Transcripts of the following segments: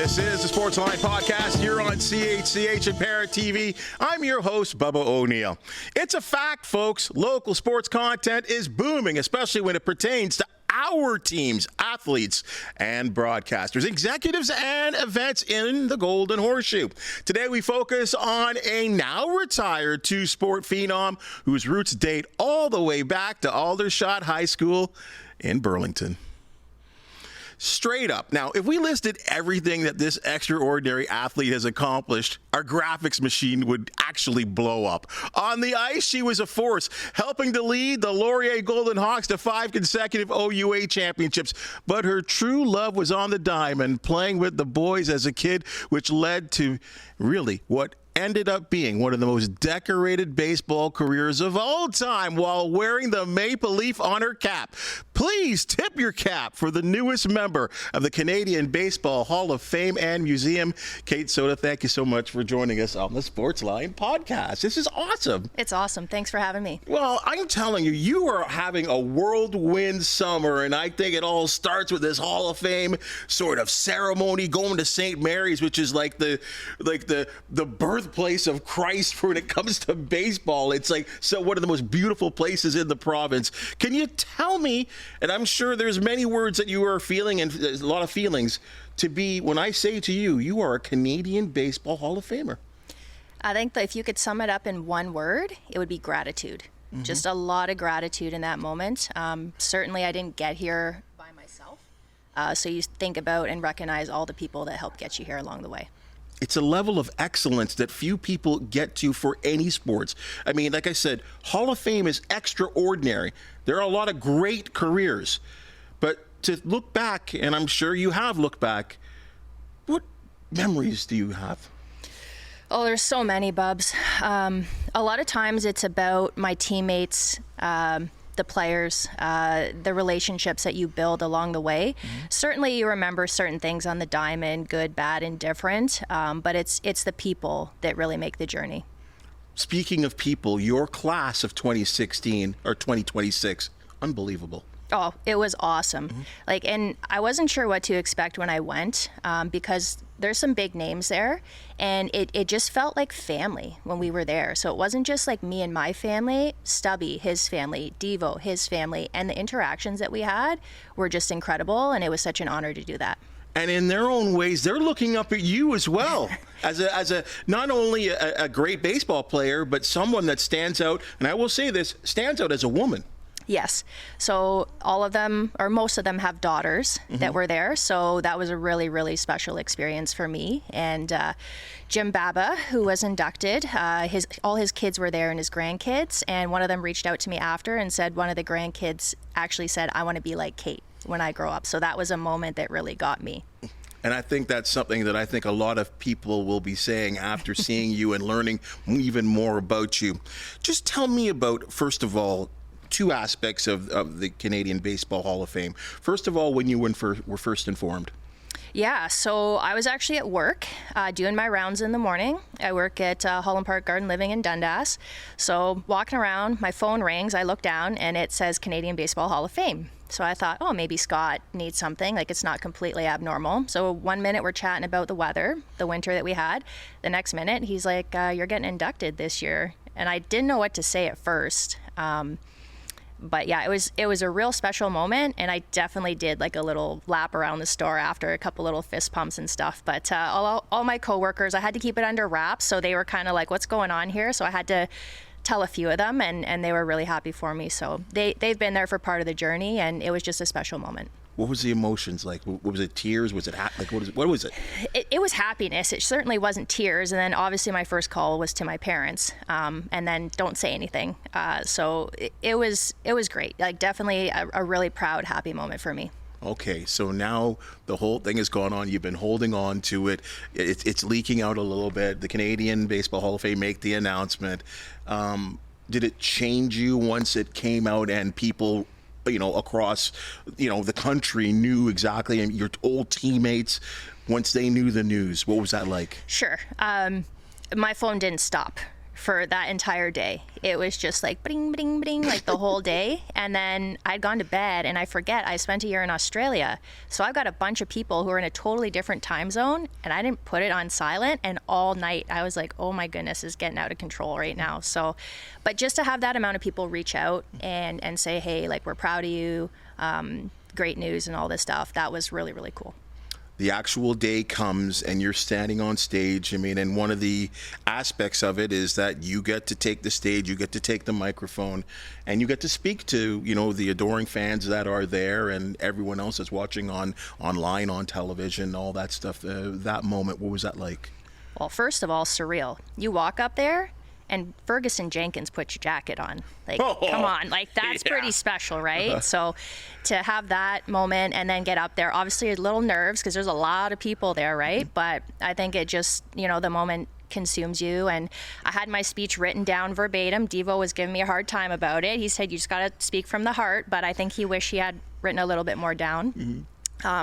This is the Sportsline Podcast here on CHCH and Parrot TV. I'm your host, Bubba O'Neil. It's a fact, folks. Local sports content is booming, especially when it pertains to our teams, athletes, and broadcasters, executives, and events in the Golden Horseshoe. Today, we focus on a now retired two-sport phenom whose roots date all the way back to Aldershot High School in Burlington. Straight up. Now, if we listed everything that this extraordinary athlete has accomplished, our graphics machine would actually blow up. On the ice, she was a force, helping to lead the Laurier Golden Hawks to 5 consecutive OUA championships. But her true love was on the diamond, playing with the boys as a kid, which led to really what ended up being one of the most decorated baseball careers of all time while wearing the maple leaf on her cap. Please tip your cap for the newest member of the Canadian Baseball Hall of Fame and Museum. Kate Psota, thank you so much for joining us on the Sportsline Podcast. This is awesome. It's awesome. Thanks for having me. Well, I'm telling you, you are having a whirlwind summer, and I think it all starts with this Hall of Fame sort of ceremony going to St. Mary's, which is like the birthplace of Christ when it comes to baseball. It's like one of the most beautiful places in the province. Can you tell me, and I'm sure there's many words that you are feeling and there's a lot of feelings, to be, when I say to you, you are a Canadian Baseball Hall of Famer. I think that if you could sum it up in one word, it would be gratitude. Mm-hmm. Just a lot of gratitude in that moment. Certainly I didn't get here by myself. So you think about and recognize all the people that helped get you here along the way. It's a level of excellence that few people get to for any sports. I mean, like I said, Hall of Fame is extraordinary. There are a lot of great careers. But to look back, and I'm sure you have looked back, what memories do you have? Oh, there's so many, Bubs. A lot of times it's about my teammates, the players, the relationships that you build along the way. Mm-hmm. Certainly you remember certain things on the diamond, good, bad, and different, but it's the people that really make the journey. Speaking of people, your class of 2016 or 2026, unbelievable. Oh, it was awesome. Mm-hmm. And I wasn't sure what to expect when I went, because there's some big names there, and it just felt like family when we were there. So it wasn't just like me and my family, Stubby, his family, Devo, his family, and the interactions that we had were just incredible, and it was such an honor to do that. And in their own ways, they're looking up at you as well, as a not only a great baseball player, but someone that stands out, and I will say this, stands out as a woman. Yes. So all of them, or most of them, have daughters that were there. So that was a really, really special experience for me. And Jim Baba, who was inducted, all his kids were there and his grandkids. And one of them reached out to me after and said one of the grandkids actually said, "I want to be like Kate when I grow up." So that was a moment that really got me. And I think that's something that I think a lot of people will be saying after seeing you and learning even more about you. Just tell me about, first of all, two aspects of the Canadian Baseball Hall of Fame. First of all, when you were first informed. Yeah, so I was actually at work doing my rounds in the morning. I work at Holland Park Garden Living in Dundas. So walking around, my phone rings, I look down, and it says Canadian Baseball Hall of Fame. So I thought, oh, maybe Scott needs something, like it's not completely abnormal. So 1 minute we're chatting about the weather, the winter that we had. The next minute he's like, you're getting inducted this year. And I didn't know what to say at first. But yeah, it was a real special moment, and I definitely did like a little lap around the store after, a couple little fist pumps and stuff. But all my coworkers, I had to keep it under wraps, so they were kind of like, "What's going on here?" So I had to tell a few of them, and they were really happy for me. So they've been there for part of the journey, and it was just a special moment. What was the emotions like? What was it? Tears? Was it what was it? It was happiness. It certainly wasn't tears. And then obviously my first call was to my parents, and then don't say anything. So it was great. Like definitely a really proud, happy moment for me. Okay, so now the whole thing has gone on. You've been holding on to it. It's leaking out a little bit. The Canadian Baseball Hall of Fame make the announcement. Did it change you once it came out and people, across, the country knew exactly, and your old teammates, once they knew the news? What was that like? Sure. My phone didn't stop for that entire day. It was just like bing, bing, bing, like the whole day. And then I'd gone to bed, and I forget, I spent a year in Australia. So I've got a bunch of people who are in a totally different time zone, and I didn't put it on silent. And all night I was like, oh my goodness, it's getting out of control right now. So, but just to have that amount of people reach out and say, hey, like, we're proud of you, great news and all this stuff, that was really, really cool. The actual day comes and you're standing on stage. I mean, and one of the aspects of it is that you get to take the stage, you get to take the microphone, and you get to speak to, the adoring fans that are there and everyone else that's watching online, on television, all that stuff. That moment, what was that like? Well, first of all, surreal. You walk up there, and Ferguson Jenkins put your jacket on. Like, come on, like, that's pretty special, right? So to have that moment and then get up there, obviously a little nerves because there's a lot of people there, right? But I think it just, the moment consumes you. And I had my speech written down verbatim. Devo was giving me a hard time about it. He said, you just got to speak from the heart. But I think he wished he had written a little bit more down.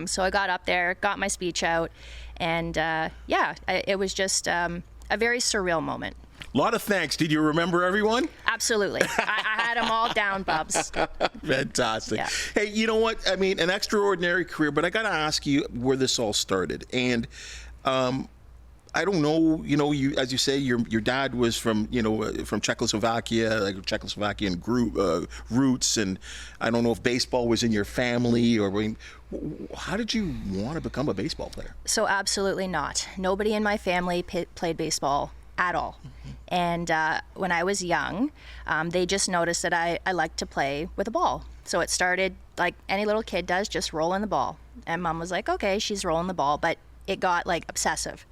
So I got up there, got my speech out, and it was just a very surreal moment. A lot of thanks. Did you remember everyone? Absolutely. I had them all down, Bubs. Fantastic. Yeah. Hey, you know what? I mean, an extraordinary career, but I got to ask you where this all started. And I don't know, you, as you say, your dad was from Czechoslovakia, like Czechoslovakian roots, and I don't know if baseball was in your family, or how did you want to become a baseball player? So absolutely not. Nobody in my family played baseball at all. And when I was young, they just noticed that I liked to play with a ball. So it started like any little kid does, just rolling the ball. And Mom was like, okay, she's rolling the ball, but it got like obsessive.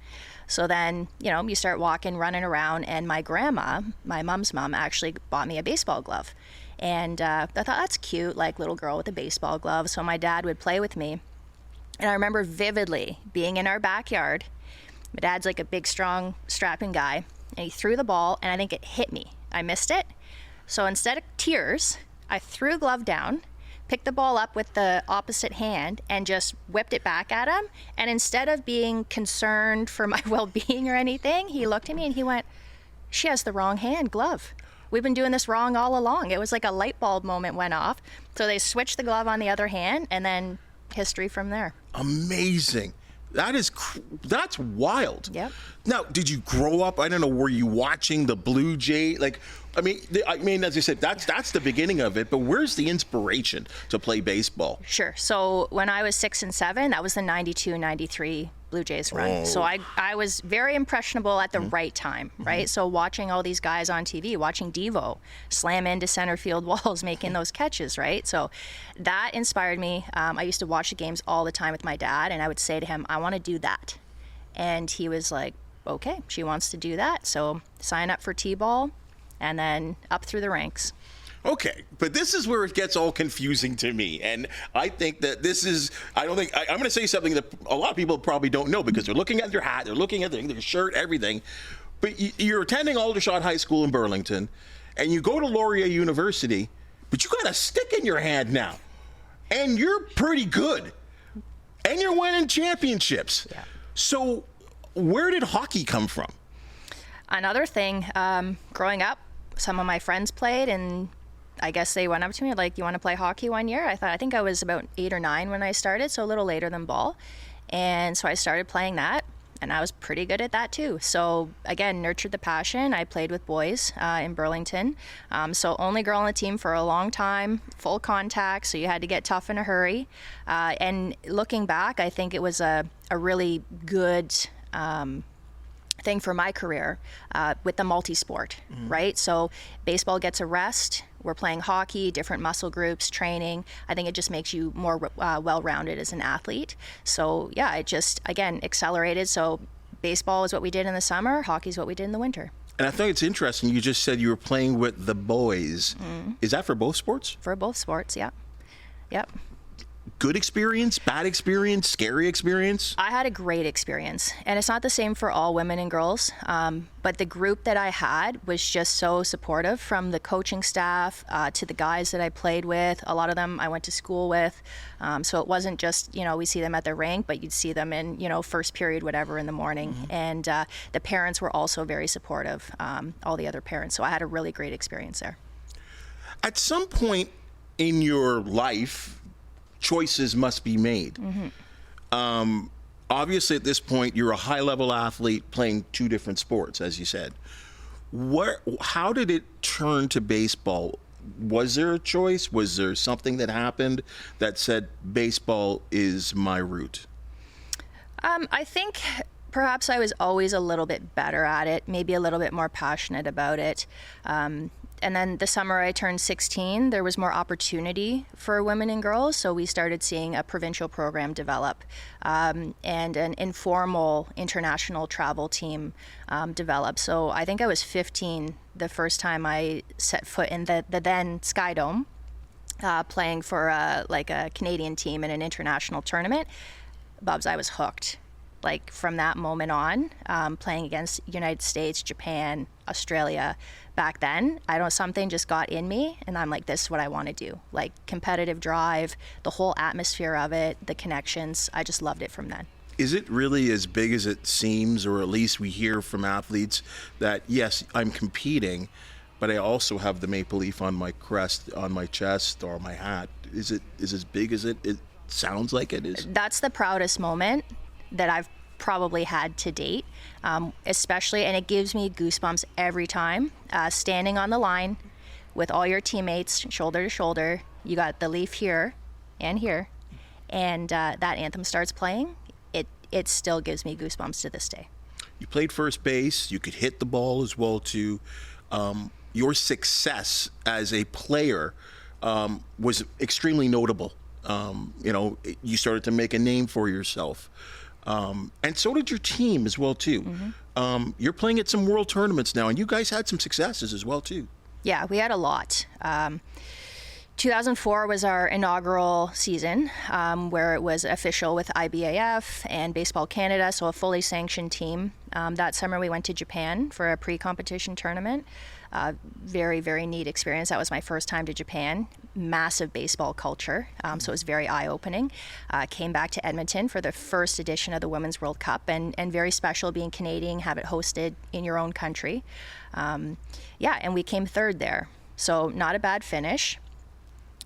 So then, you start walking, running around, and my grandma, my mom's mom, actually bought me a baseball glove. And I thought, that's cute, like little girl with a baseball glove. So my dad would play with me. And I remember vividly being in our backyard. My dad's like a big, strong, strapping guy, and he threw the ball, and I think it hit me. I missed it. So instead of tears, I threw the glove down, picked the ball up with the opposite hand, and just whipped it back at him. And instead of being concerned for my well-being or anything, he looked at me and he went, she has the wrong hand glove. We've been doing this wrong all along. It was like a light bulb moment went off. So they switched the glove on the other hand, and then history from there. Amazing. That's wild. Yep. Now, did you grow up? I don't know. Were you watching the Blue Jay? I mean, as you said, that's the beginning of it. But where's the inspiration to play baseball? Sure. So when I was 6 and 7, that was the 92-93 Blue Jays run. Oh. So I was very impressionable at the right time, right? So watching all these guys on TV, watching Devo slam into center field walls, making those catches, right? So that inspired me. I used to watch the games all the time with my dad, and I would say to him, I want to do that. And he was like, okay, she wants to do that. So sign up for T-ball, and then up through the ranks. Okay, but this is where it gets all confusing to me, and I think that I'm going to say something that a lot of people probably don't know, because they're looking at your hat, they're looking at their shirt, everything, but you're attending Aldershot High School in Burlington, and you go to Laurier University, but you got a stick in your hand now, and you're pretty good, and you're winning championships. Yeah. So where did hockey come from? Another thing, growing up, some of my friends played, and I guess they went up to me like, you want to play hockey one year? I think I was about 8 or 9 when I started, so a little later than ball. And so I started playing that, and I was pretty good at that too. So again, nurtured the passion. I played with boys in Burlington. So only girl on the team for a long time, full contact, so you had to get tough in a hurry. And looking back, I think it was a really good thing for my career with the multi-sport, right? So baseball gets a rest. We're playing hockey, different muscle groups, training. I think it just makes you more well-rounded as an athlete. So yeah, it just, again, accelerated. So baseball is what we did in the summer. Hockey is what we did in the winter. And I think it's interesting. You just said you were playing with the boys. Is that for both sports? For both sports, yeah. Yep. good experience, bad experience, scary experience? I had a great experience, and it's not the same for all women and girls, but the group that I had was just so supportive, from the coaching staff to the guys that I played with. A lot of them I went to school with, so it wasn't just, we see them at the rink, but you'd see them in, first period, whatever, in the morning. And the parents were also very supportive, all the other parents, so I had a really great experience there. At some point in your life, choices must be made. Obviously, at this point, you're a high-level athlete playing two different sports, as you said. How did it turn to baseball? Was there a choice? Was there something that happened that said baseball is my route? I think perhaps I was always a little bit better at it, maybe a little bit more passionate about it. And then the summer I turned 16, there was more opportunity for women and girls, so we started seeing a provincial program develop, and an informal international travel team develop. So I think I was 15 the first time I set foot in the then Sky Dome, playing for a Canadian team in an international tournament. Bubs, I was hooked. Like, from that moment on, playing against United States, Japan, Australia. Back then, something just got in me, and I'm like, this is what I want to do. Like, competitive drive, the whole atmosphere of it, the connections. I just loved it from then. Is it really as big as it seems, or at least we hear from athletes that, yes, I'm competing, but I also have the maple leaf on my crest, on my chest, or my hat? Is it as big as it sounds like it is? That's the proudest moment that I've probably had to date, especially, and it gives me goosebumps every time, standing on the line with all your teammates shoulder to shoulder. You got the leaf here and here, and that anthem starts playing. It still gives me goosebumps to this day. You played first base. You could hit the ball as well too. Your success as a player was extremely notable. You started to make a name for yourself. And so did your team as well too. You're playing at some world tournaments now, and you guys had some successes as well too. Yeah, we had a lot. 2004 was our inaugural season, where it was official with IBAF and Baseball Canada, so a fully sanctioned team. That summer we went to Japan for a pre-competition tournament. Very, very neat experience. That was my first time to Japan. Massive baseball culture, so it was very eye-opening. Came back to Edmonton for the first edition of the Women's World Cup, and very special being Canadian, have it hosted in your own country. And we came third there, so not a bad finish.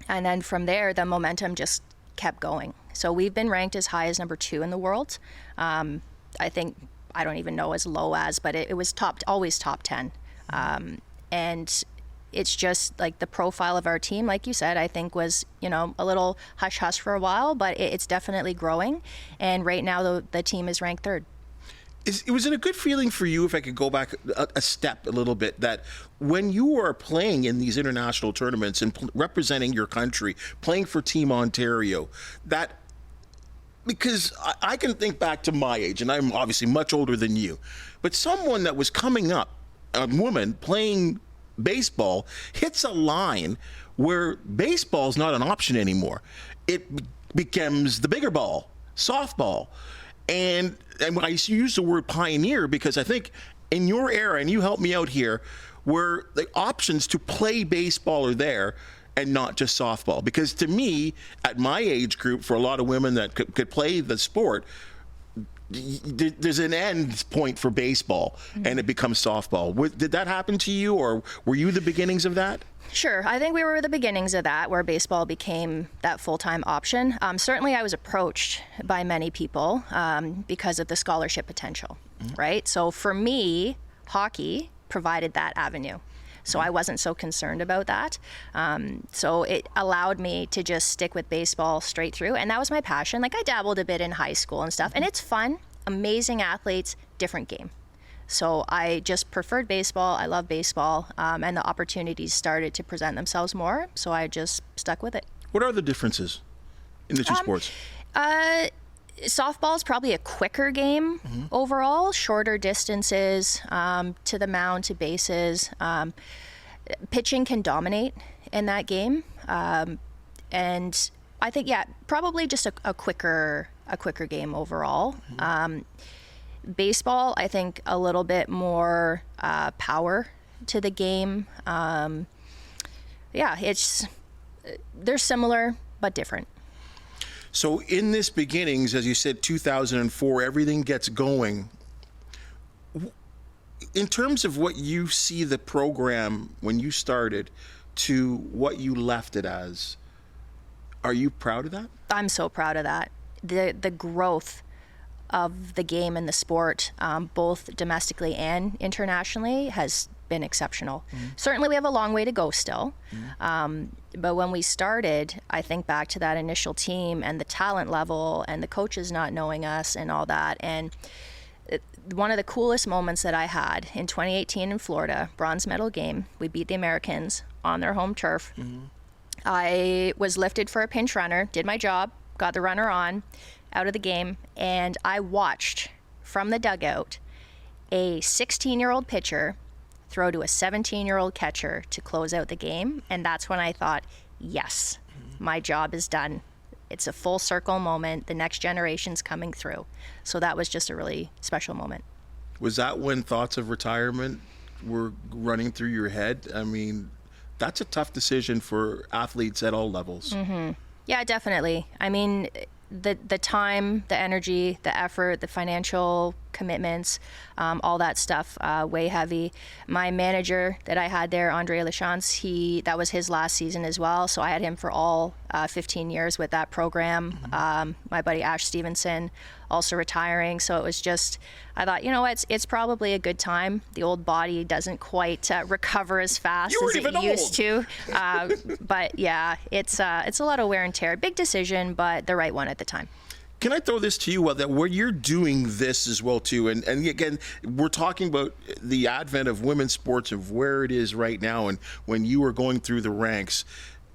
And then from there, the momentum just kept going. So we've been ranked as high as number 2 in the world. I think, I don't even know as low as, but it was always top 10. And it's just like the profile of our team, like you said, I think was, a little hush-hush for a while, but it's definitely growing. And right now the team is ranked 3rd. Was it a good feeling for you, if I could go back a step a little bit, that when you are playing in these international tournaments and representing your country, playing for Team Ontario, because I can think back to my age, and I'm obviously much older than you, but someone that was coming up, a woman playing baseball, hits a line where baseball is not an option anymore. It becomes the bigger ball, softball. And I use the word pioneer because I think in your era, and you help me out here, where the options to play baseball are there and not just softball. Because to me, at my age group, for a lot of women that could play the sport, there's an end point for baseball, and it becomes softball. Did that happen to you, or were you the beginnings of that? Sure. I think we were the beginnings of that, where baseball became that full-time option. Certainly I was approached by many people because of the scholarship potential, right? So for me, hockey provided that avenue. So I wasn't so concerned about that. So it allowed me to just stick with baseball straight through. And that was my passion. Like, I dabbled a bit in high school and stuff, and it's fun, amazing athletes, different game. So I just preferred baseball. I love baseball, and the opportunities started to present themselves more. So I just stuck with it. What are the differences in the two sports? Softball is probably a quicker game overall, shorter distances to the mound, to bases. Pitching can dominate in that game. And I think, yeah, probably just a quicker game overall. Baseball, I think a little bit more power to the game. They're similar but different. So in this beginnings, as you said, 2004, everything gets going. In terms of what you see the program when you started to what you left it as, are you proud of that? I'm so proud of that. The growth of the game and the sport, both domestically and internationally, has been exceptional. Certainly we have a long way to go still. But when we started, I think back to that initial team and the talent level and the coaches not knowing us and all that. And one of the coolest moments that I had in 2018 in Florida, bronze medal game, we beat the Americans on their home turf. I was lifted for a pinch runner, did my job, got the runner on, out of the game, and I watched from the dugout a 16-year-old pitcher throw to a 17-year-old catcher to close out the game. And that's when I thought, yes, my job is done. It's a full circle moment. The next generation's coming through. So that was just a really special moment. Was that when thoughts of retirement were running through your head? I mean, that's a tough decision for athletes at all levels. Yeah, definitely. I mean, the time, the energy, the effort, the financial commitments, all that stuff, way heavy. My manager that I had there, Andre Lachance, that was his last season as well. So I had him for all 15 years with that program. My buddy Ash Stevenson also retiring. So it was just, I thought, it's probably a good time. The old body doesn't quite recover as fast as it used to. But yeah, it's a lot of wear and tear. Big decision, but the right one at the time. Can I throw this to you, that where you're doing this as well too, and again, we're talking about the advent of women's sports, of where it is right now, and when you were going through the ranks,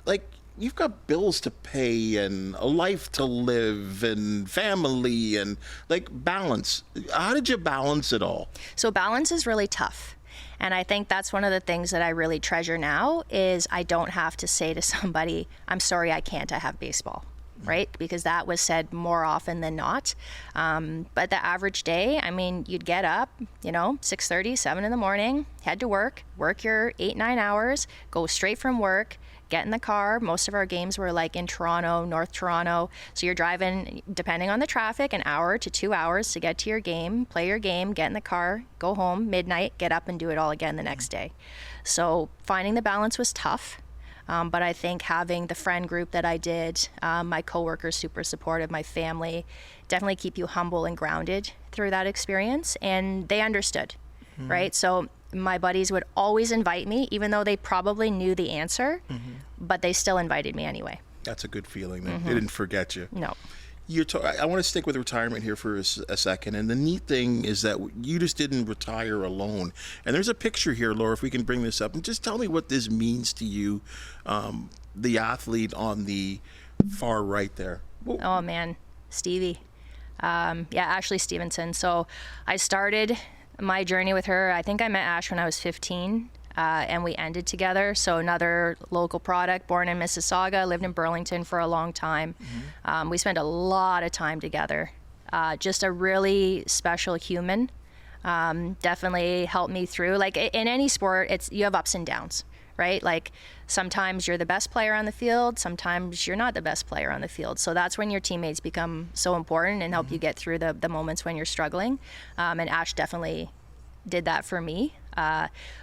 like, you've got bills to pay and a life to live and family and like balance. How did you balance it all? So balance is really tough. And I think that's one of the things that I really treasure now is I don't have to say to somebody, I'm sorry, I can't, I have baseball. Right? Because that was said more often than not. But the average day, I mean, you'd get up, 6:30, 7 in the morning, head to work your 8-9 hours, go straight from work, get in the car. Most of our games were like in Toronto, North Toronto. So you're driving, depending on the traffic, an hour to 2 hours to get to your game, play your game, get in the car, go home, midnight, get up and do it all again the next day. So finding the balance was tough. But I think having the friend group that I did, my coworkers super supportive, my family, definitely keep you humble and grounded through that experience. And they understood, right? So my buddies would always invite me, even though they probably knew the answer, but they still invited me anyway. That's a good feeling. They didn't forget you. No. I want to stick with retirement here for a second. And the neat thing is that you just didn't retire alone. And there's a picture here, Laura, if we can bring this up. And just tell me what this means to you, the athlete on the far right there. Whoa. Oh, man. Stevie. Ashley Stevenson. So I started my journey with her. I think I met Ash when I was 15. And we ended together. So another local product, born in Mississauga, lived in Burlington for a long time. We spent a lot of time together. Just a really special human. Definitely helped me through. Like in any sport, you have ups and downs, right? Like sometimes you're the best player on the field, sometimes you're not the best player on the field. So that's when your teammates become so important and help you get through the moments when you're struggling. And Ash definitely did that for me.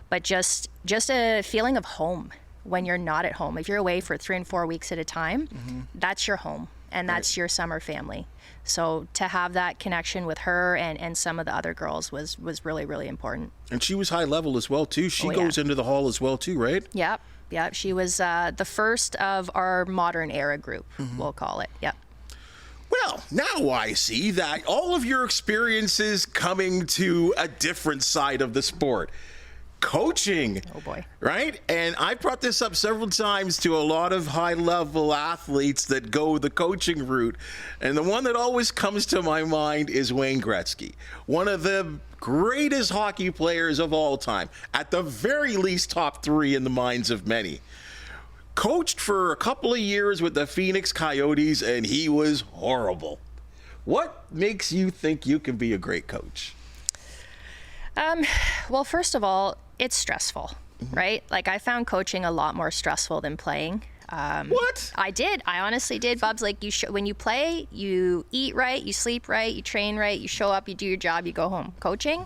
But just a feeling of home when you're not at home. If you're away for 3 and 4 weeks at a time, that's your home and that's your summer family. So to have that connection with her and some of the other girls was really, really important. And she was high level as well too. She goes into the hall as well too, right? Yep. She was the first of our modern era group, we'll call it. Yep. Well, now I see that all of your experiences coming to a different side of the sport. Coaching. Oh, boy. Right? And I brought this up several times to a lot of high-level athletes that go the coaching route. And the one that always comes to my mind is Wayne Gretzky, one of the greatest hockey players of all time, at the very least top 3 in the minds of many. coached for a couple of years with the Phoenix Coyotes, and he was horrible. What makes you think you can be a great coach? Well, first of all, it's stressful, right? Like, I found coaching a lot more stressful than playing. What? I did. I honestly did. Bubs, like, when you play, you eat right, you sleep right, you train right, you show up, you do your job, you go home. Coaching,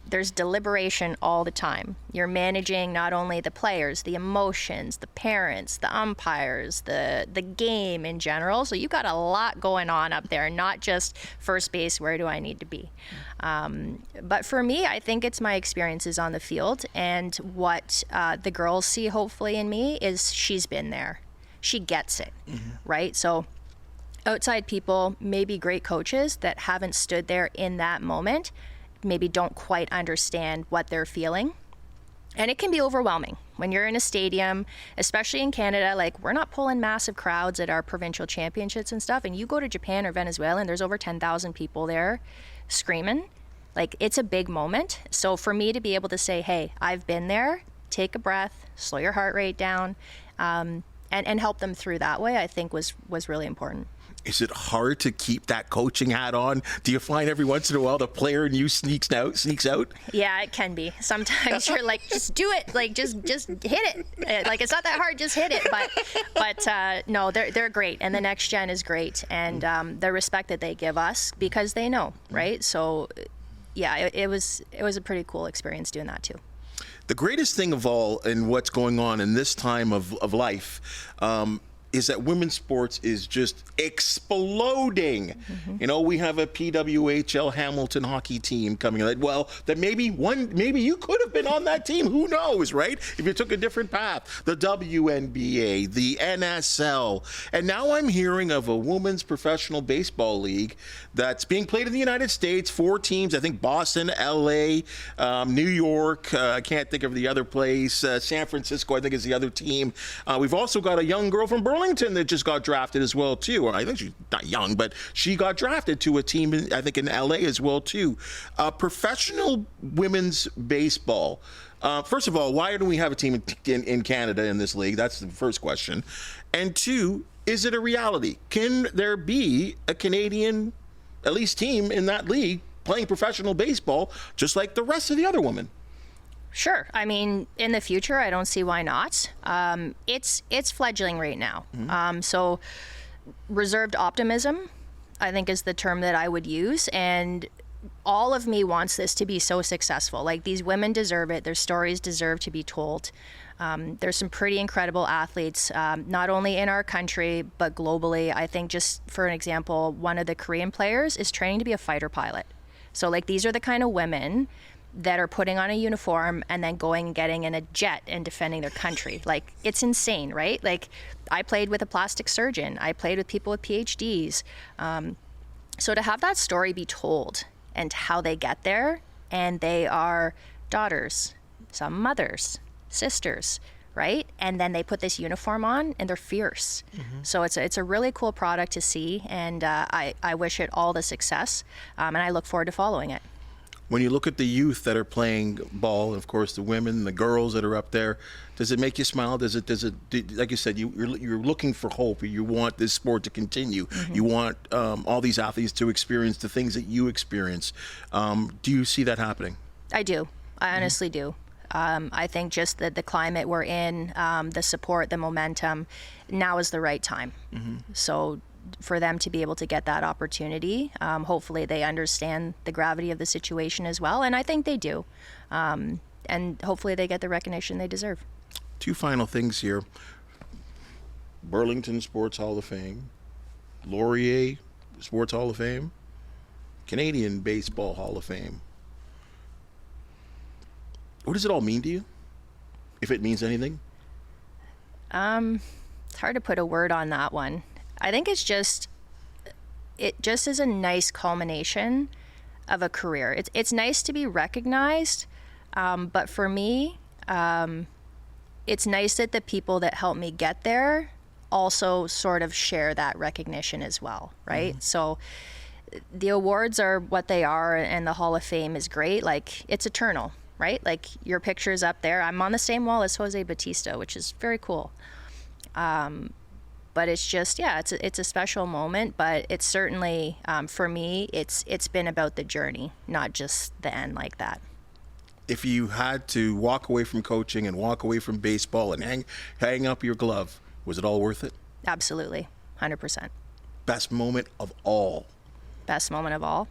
there's deliberation all the time. You're managing not only the players, the emotions, the parents, the umpires, the game in general. So you got a lot going on up there, not just first base, where do I need to be? But for me, I think it's my experiences on the field, and what the girls see hopefully in me is she's been there. She gets it, right? So outside people, maybe great coaches that haven't stood there in that moment, maybe don't quite understand what they're feeling. And it can be overwhelming when you're in a stadium, especially in Canada. Like, we're not pulling massive crowds at our provincial championships and stuff. And you go to Japan or Venezuela and there's over 10,000 people there screaming. Like, it's a big moment. So for me to be able to say, hey, I've been there, take a breath, slow your heart rate down, and help them through that way, I think was really important. Is it hard to keep that coaching hat on? Do you find every once in a while the player in you sneaks out? Yeah, it can be. Sometimes you're like, just do it. Like, just hit it. Like, it's not that hard. Just hit it. But no, they're great, and the next gen is great, and the respect that they give us because they know, right? So, yeah, it was a pretty cool experience doing that too. The greatest thing of all in what's going on in this time of life is that women's sports is just exploding. You know, we have a PWHL Hamilton hockey team coming. Well, that maybe you could have been on that team. Who knows, right? If you took a different path. The WNBA, the NSL, and now I'm hearing of a women's professional baseball league that's being played in the United States. 4 teams, I think Boston, LA, New York, I can't think of the other place, San Francisco, I think is the other team. We've also got a young girl from Burlington that just got drafted as well too. Or I think she's not young, but she got drafted to a team I think in LA as well too. Professional women's baseball. First of all, why don't we have a team in Canada in this league? That's the first question. And 2, is it a reality? Can there be a Canadian, at least team in that league playing professional baseball just like the rest of the other women? Sure. I mean, in the future, I don't see why not. It's fledgling right now. So reserved optimism, I think, is the term that I would use. And all of me wants this to be so successful. Like, these women deserve it. Their stories deserve to be told. There's some pretty incredible athletes, not only in our country, but globally. I think, just for an example, one of the Korean players is training to be a fighter pilot. So, like, these are the kind of women that are putting on a uniform and then going and getting in a jet and defending their country. Like, it's insane, right? Like, I played with a plastic surgeon. I played with people with PhDs. So to have that story be told and how they get there, and they are daughters, some mothers, sisters, right? And then they put this uniform on and they're fierce. So it's a really cool product to see, and I wish it all the success, and I look forward to following it. When you look at the youth that are playing ball, and of course the women, the girls that are up there, does it make you smile? Does it like you said, you're looking for hope. You want this sport to continue. You want all these athletes to experience the things that you experience. Do you see that happening? I do. I honestly do. I think just the climate we're in, the support, the momentum, now is the right time. So for them to be able to get that opportunity, hopefully they understand the gravity of the situation as well, and I think they do. And hopefully they get the recognition they deserve. 2 final things here. Burlington Sports Hall of Fame, Laurier Sports Hall of Fame, Canadian Baseball Hall of Fame. What does it all mean to you, if it means anything? It's hard to put a word on that one. I think it just is a nice culmination of a career. It's nice to be recognized, but for me, it's nice that the people that helped me get there also sort of share that recognition as well, right? So the awards are what they are, and the Hall of Fame is great. Like, it's eternal, right? Like, your picture's up there. I'm on the same wall as Jose Bautista, which is very cool. But it's just, it's a special moment. But it's certainly, for me, it's been about the journey, not just the end like that. If you had to walk away from coaching and walk away from baseball and hang up your glove, was it all worth it? Absolutely, 100%. Best moment of all? Best moment of all?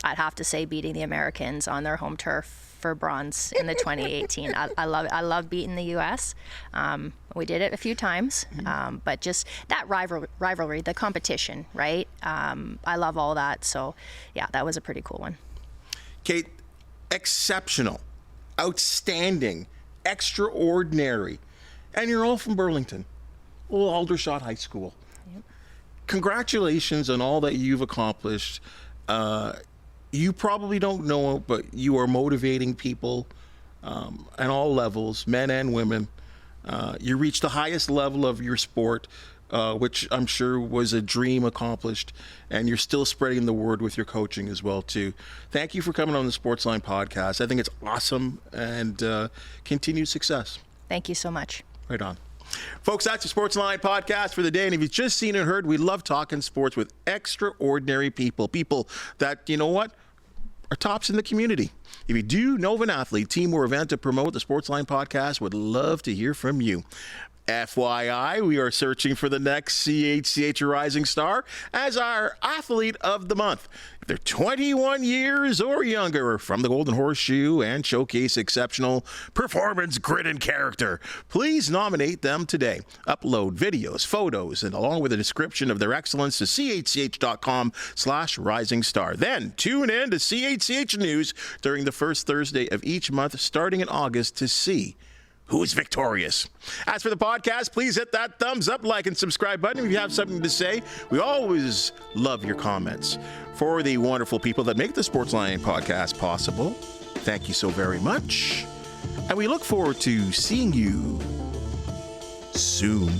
I'd have to say beating the Americans on their home turf for bronze in the 2018. I love it. I love beating the U.S. We did it a few times, but just that rivalry, the competition, right? I love all that. So, yeah, that was a pretty cool one. Kate, exceptional, outstanding, extraordinary, and you're all from Burlington, Aldershot High School. Yep. Congratulations on all that you've accomplished. You probably don't know, but you are motivating people at all levels, men and women. You reached the highest level of your sport, which I'm sure was a dream accomplished, and you're still spreading the word with your coaching as well, too. Thank you for coming on the Sportsline Podcast. I think it's awesome, and continued success. Thank you so much. Right on. Folks, that's the Sportsline Podcast for the day. And if you've just seen and heard, we love talking sports with extraordinary people that, you know what, are tops in the community. If you do know of an athlete, team, or event to promote, the Sportsline Podcast would love to hear from you. FYI, we are searching for the next CHCH Rising Star as our Athlete of the Month. If they're 21 years or younger, from the Golden Horseshoe and showcase exceptional performance, grit, and character, please nominate them today. Upload videos, photos, and along with a description of their excellence to chch.com/rising star. Then tune in to CHCH News during the first Thursday of each month starting in August to see who is victorious. As for the podcast, please hit that thumbs up, like, and subscribe button if you have something to say. We always love your comments. For the wonderful people that make the Sportsline Podcast possible, thank you so very much. And we look forward to seeing you soon.